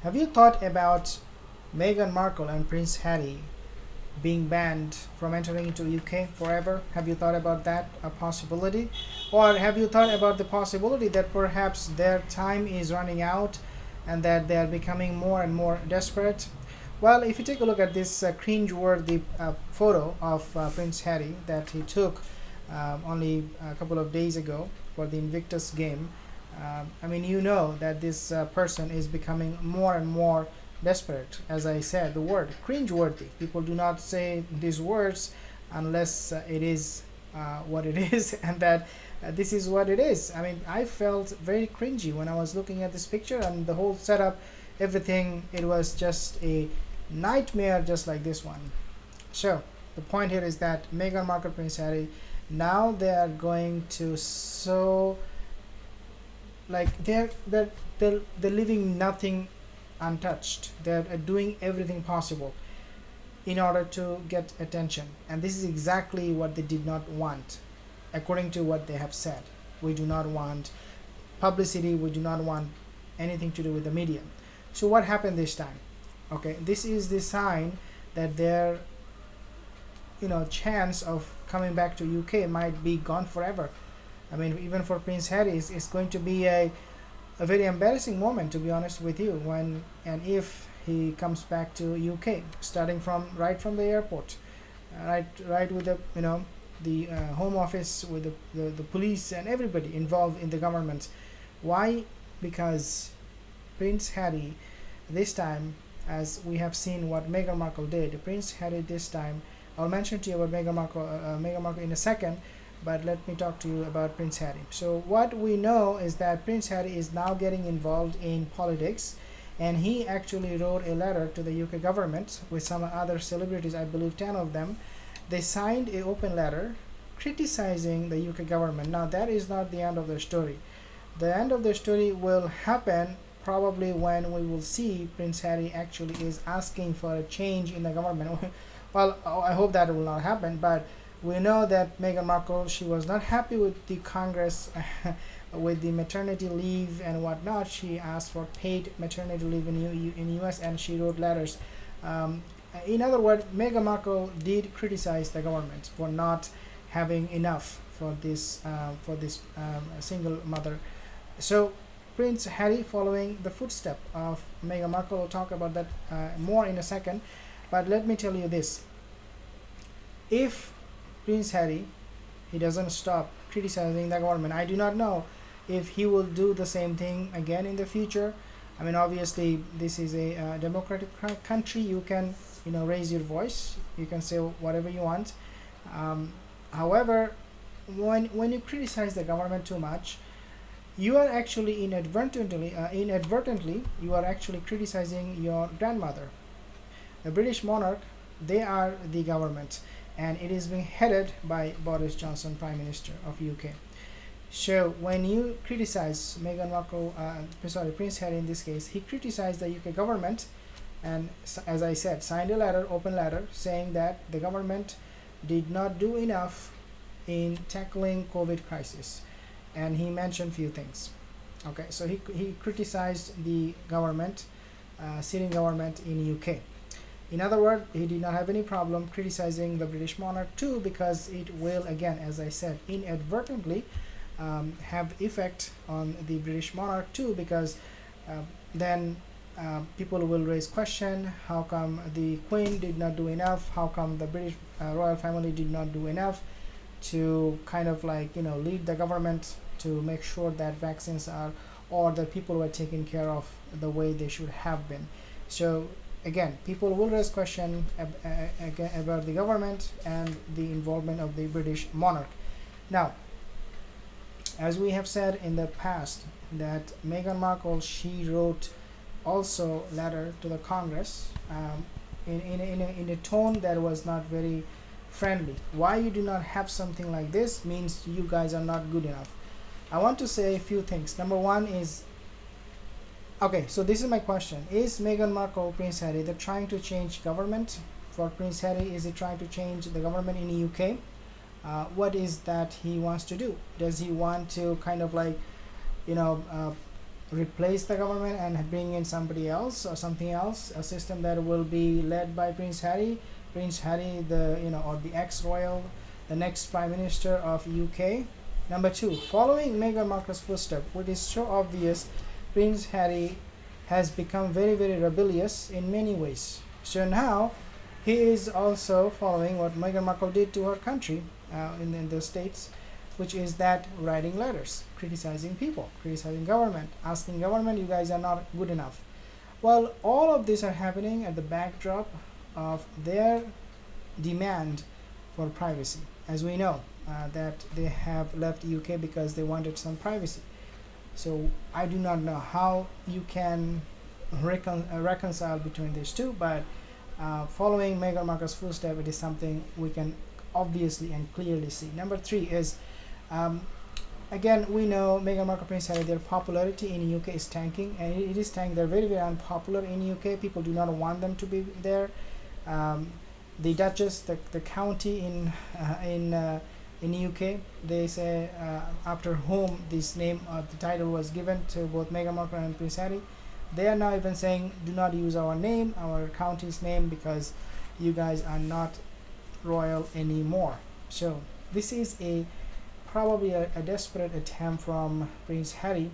Have you thought about Meghan Markle and Prince Harry being banned from entering into UK forever? Have you thought about that a possibility? Or have you thought about the possibility that perhaps their time is running out and that they are becoming more and more desperate? Well, if you take a look at this cringe-worthy photo of Prince Harry that he took only a couple of days ago for the Invictus game, I mean, you know that this person is becoming more and more desperate. As I said, the word cringe-worthy. People do not say these words unless it is what it is, and that this is what it is. I mean, I felt very cringy when I was looking at this picture and the whole setup, everything. It was just a nightmare, just like this one. So the point here is that Meghan Markle, Prince Harry, now they are going to so like they're leaving nothing untouched. They're doing everything possible in order to get attention, and this is exactly what they did not want, according to what they have said. We do not want publicity, we do not want anything to do with the media. So what happened this time? Okay, this is the sign that their chance of coming back to UK might be gone forever. I mean, even for Prince Harry, it's going to be a very embarrassing moment, to be honest with you, when and if he comes back to UK, starting from right from the airport, right with the the home office, with the police and everybody involved in the government. Why? Because Prince Harry this time, as we have seen what Meghan Markle did, Prince Harry this time, I'll mention to you about Meghan Markle in a second, but let me talk to you about Prince Harry. So what we know is that Prince Harry is now getting involved in politics, and he actually wrote a letter to the UK government with some other celebrities, I believe 10 of them. They signed an open letter criticizing the UK government. Now that is not the end of the story. The end of the story will happen probably when we will see Prince Harry actually is asking for a change in the government. Well, I hope that will not happen, but we know that Meghan Markle, she was not happy with the Congress with the maternity leave and whatnot. She asked for paid maternity leave in US, and she wrote letters. In other words, Meghan Markle did criticize the government for not having enough for this single mother. So Prince Harry, following the footstep of Meghan Markle, we'll talk about that more in a second. But let me tell you this: if Prince Harry, he doesn't stop criticizing the government, I do not know if he will do the same thing again in the future. I mean, obviously, this is a democratic country. You can, raise your voice. You can say whatever you want. However, when you criticize the government too much, you are actually inadvertently, you are actually criticizing your grandmother. The British monarch, they are the government, and it is being headed by Boris Johnson, Prime Minister of UK. So when you criticize Meghan Markle, Prince Harry in this case, he criticized the UK government, and as I said, signed a letter, open letter, saying that the government did not do enough in tackling COVID crisis, and he mentioned few things. Okay, so he criticized the government, sitting government in UK. In other words, he did not have any problem criticizing the British monarch too, because it will, again, as I said, inadvertently have effect on the British monarch too, because then people will raise question: how come the Queen did not do enough? How come the British royal family did not do enough to kind of lead the government to make sure that vaccines are, or that people were taken care of the way they should have been? So again, people will raise question about the government and the involvement of the British monarch. Now, as we have said in the past, that Meghan Markle, she wrote also letter to the Congress in a tone that was not very friendly. Why you do not have something like this means you guys are not good enough. I want to say a few things. Number one is, okay, so this is my question: is Meghan Markle, Prince Harry, they're trying to change government? For Prince Harry, is he trying to change the government in the UK? What is that he wants to do? Does he want to kind of replace the government and bring in somebody else or something else, a system that will be led by Prince Harry, the or the ex-royal, the next prime minister of UK. Number two, following Meghan Markle's footsteps, which is so obvious, Prince Harry has become very, very rebellious in many ways. So now he is also following what Meghan Markle did to her country in the States, which is that writing letters, criticizing people, criticizing government, asking government, you guys are not good enough. Well, all of these are happening at the backdrop of their demand for privacy. As we know, that they have left UK because they wanted some privacy. So I do not know how you can reconcile between these two, but following Meghan Markle's footsteps, it is something we can obviously and clearly see. Number three is, um, again, we know Meghan Markle, Prince Harry, their popularity in UK is tanking, and it is tanking. They're very, very unpopular in UK. People do not want them to be there. The Duchess, the county in UK, they say, after whom this name, the title was given to both Meghan Markle and Prince Harry, they are now even saying, do not use our name, our county's name, because you guys are not royal anymore. So this is probably a desperate attempt from Prince Harry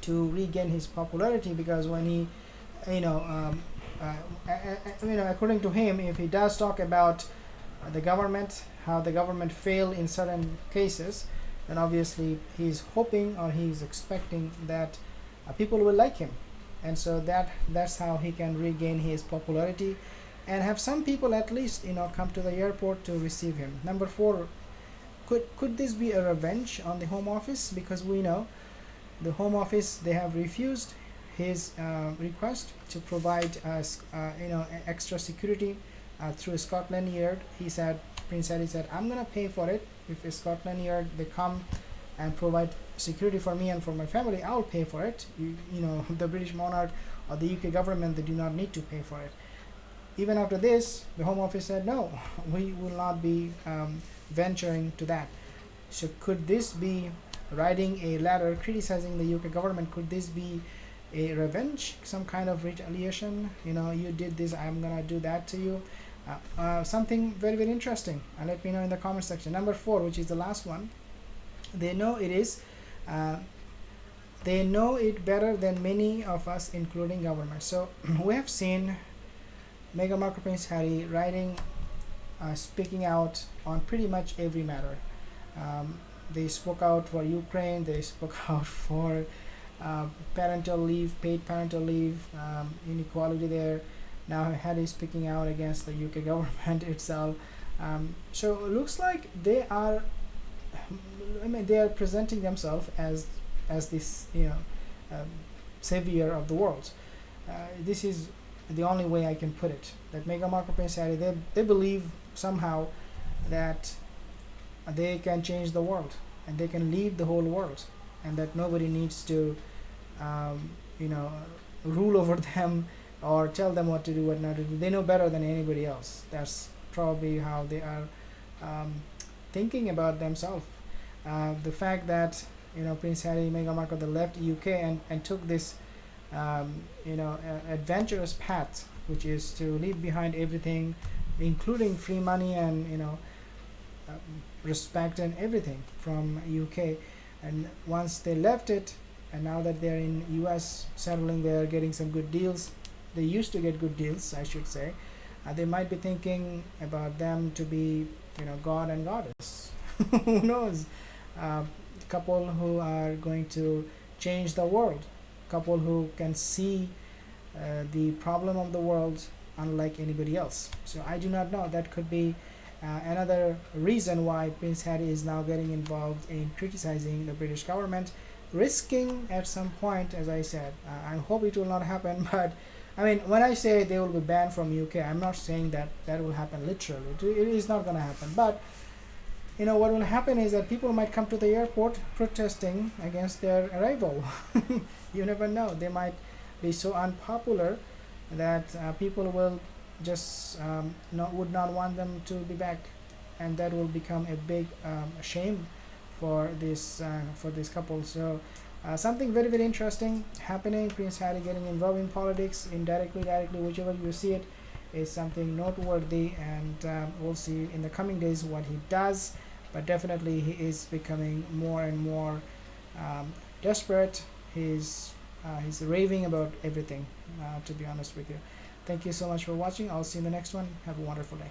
to regain his popularity, because when he, you know, according to him, if he does talk about the government, how the government failed in certain cases, then obviously he's hoping or he's expecting that people will like him, and so that's how he can regain his popularity and have some people at least come to the airport to receive him. Number four, could this be a revenge on the Home Office? Because we know the Home Office, they have refused his request to provide extra security through Scotland Yard. He said, Prince Harry said, I'm gonna pay for it. If Scotland Yard, they come and provide security for me and for my family, I'll pay for it. The British monarch or the UK government, they do not need to pay for it. Even after this, the Home Office said, no, we will not be venturing to that. So could this be writing a letter criticizing the UK government? Could this be a revenge, some kind of retaliation? You did this, I'm gonna do that to you. Something very, very interesting, and let me know in the comment section. Number four, which is the last one, they know it better than many of us, including government. So we have seen Meghan Markle, Prince Harry writing, speaking out on pretty much every matter. They spoke out for Ukraine, they spoke out for parental leave, paid parental leave, inequality there. Now Harry is speaking out against the UK government itself. So it looks like they are presenting themselves as this savior of the world. This is the only way I can put it. That Meghan Markle, Prince Harry, they believe somehow that they can change the world and they can lead the whole world, and that nobody needs to rule over them or tell them what to do, what not to do. They know better than anybody else. That's probably how they are thinking about themselves. The fact that Prince Harry, Meghan Markle, they left UK and took this adventurous path, which is to leave behind everything, including free money and respect and everything from UK. And once they left it, and now that they're in US, settling there, getting some good deals, they used to get good deals, I should say. They might be thinking about them to be, God and goddess. Who knows? Couple who are going to change the world. Couple who can see the problem of the world unlike anybody else. So I do not know. That could be another reason why Prince Harry is now getting involved in criticizing the British government, risking at some point, as I said. I hope it will not happen, but when I say they will be banned from UK, I'm not saying that will happen literally. It is not going to happen. But what will happen is that people might come to the airport protesting against their arrival. You never know. They might be so unpopular that people will just would not want them to be back, and that will become a big shame for this couple. So Something very very interesting happening. Prince Harry getting involved in politics, indirectly, directly, whichever you see it, is something noteworthy, and we'll see in the coming days what he does. But definitely, he is becoming more and more desperate. He's raving about everything. To be honest with you, thank you so much for watching. I'll see you in the next one. Have a wonderful day.